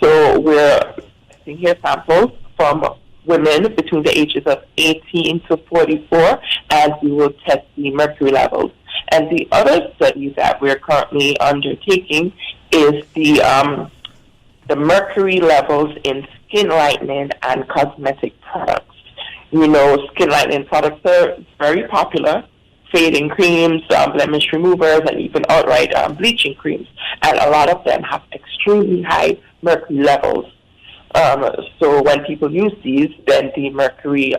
So we're testing here samples from women between the ages of 18 to 44, and we will test the mercury levels. And the other study that we're currently undertaking is the mercury levels in skin-lightening and cosmetic products. You know, skin-lightening products are very popular, fading creams, blemish removers, and even outright bleaching creams. And a lot of them have extremely high mercury levels. So when people use these, then the mercury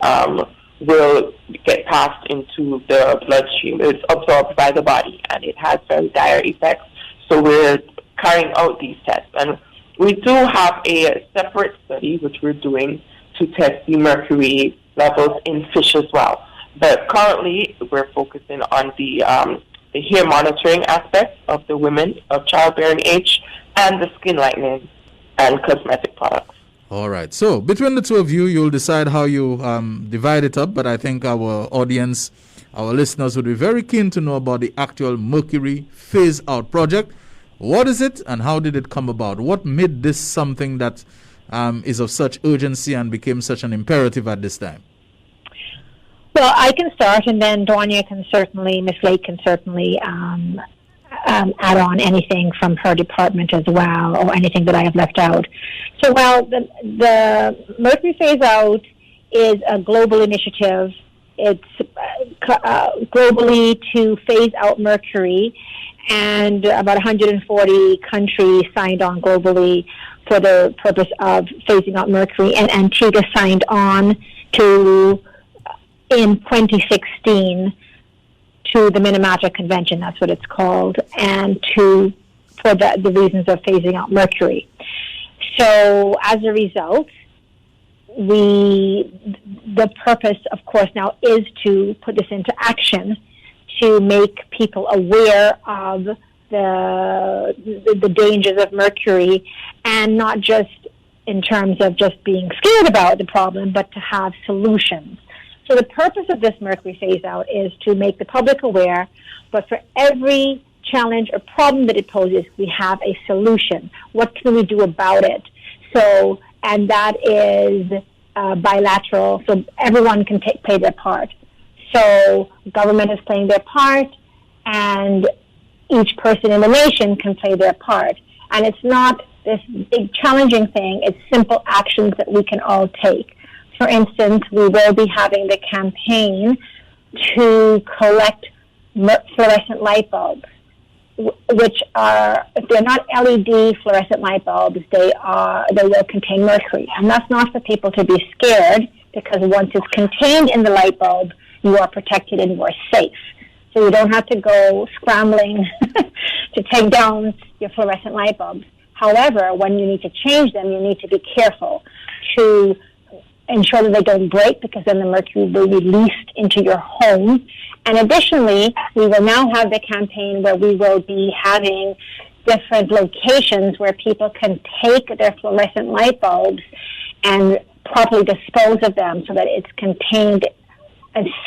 will get passed into the bloodstream. It's absorbed by the body, and it has very dire effects. So we're carrying out these tests. And we do have a separate study, which we're doing, to test the mercury levels in fish as well. But currently, we're focusing on the hair monitoring aspect of the women of childbearing age and the skin lightening and cosmetic products. All right. So between the two of you, you'll decide how you divide it up. But I think our audience, our listeners would be very keen to know about the actual Mercury Phase Out project. What is it and how did it come about? What made this something that is of such urgency and became such an imperative at this time? Well, I can start, and then Donya can certainly, Ms. Lake can certainly add on anything from her department as well, or anything that I have left out. So, well, the Mercury Phase Out is a global initiative. It's globally to phase out mercury, and about 140 countries signed on globally for the purpose of phasing out mercury, and Antigua signed on to in 2016 to the Minamata Convention, that's what it's called, and for the reasons of phasing out mercury. So as a result, the purpose, of course, now is to put this into action to make people aware of the dangers of mercury, and not just in terms of just being scared about the problem, but to have solutions. So the purpose of this mercury phase out is to make the public aware, but for every challenge or problem that it poses, we have a solution. What can we do about it? So, and that is bilateral, so everyone can play their part. So government is playing their part, and each person in the nation can play their part. And it's not this big challenging thing, it's simple actions that we can all take. For instance, we will be having the campaign to collect fluorescent light bulbs, which are, if they're not LED fluorescent light bulbs, they will contain mercury. And that's not for people to be scared, because once it's contained in the light bulb, you are protected and you are safe. So you don't have to go scrambling to take down your fluorescent light bulbs. However, when you need to change them, you need to be careful to ensure that they don't break, because then the mercury will be released into your home. And additionally, we will now have the campaign where we will be having different locations where people can take their fluorescent light bulbs and properly dispose of them so that it's contained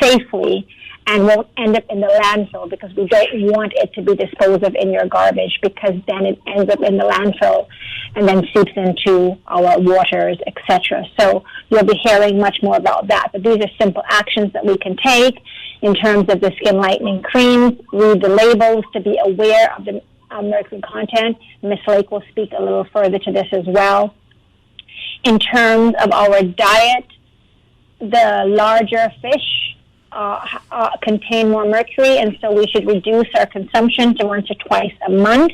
safely and won't end up in the landfill, because we don't want it to be disposed of in your garbage, because then it ends up in the landfill and then seeps into our waters, etc. So you'll be hearing much more about that. But these are simple actions that we can take in terms of the skin lightening creams. Read the labels to be aware of the mercury content. Ms. Lake will speak a little further to this as well. In terms of our diet, the larger fish contain more mercury, and so we should reduce our consumption to once or twice a month.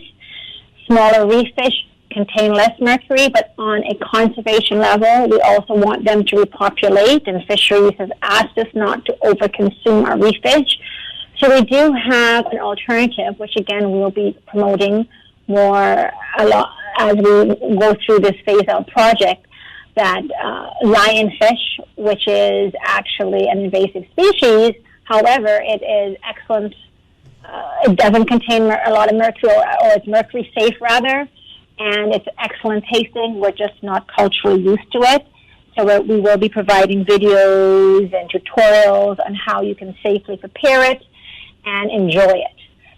Smaller reef fish contain less mercury, but on a conservation level, we also want them to repopulate, and fisheries has asked us not to overconsume our reef fish. So we do have an alternative, which again we will be promoting more a lot as we go through this phase-out project, that lionfish, which is actually an invasive species, however, it is excellent. It doesn't contain a lot of mercury, or it's mercury safe rather, and it's excellent tasting. We're just not culturally used to it. So we will be providing videos and tutorials on how you can safely prepare it and enjoy it.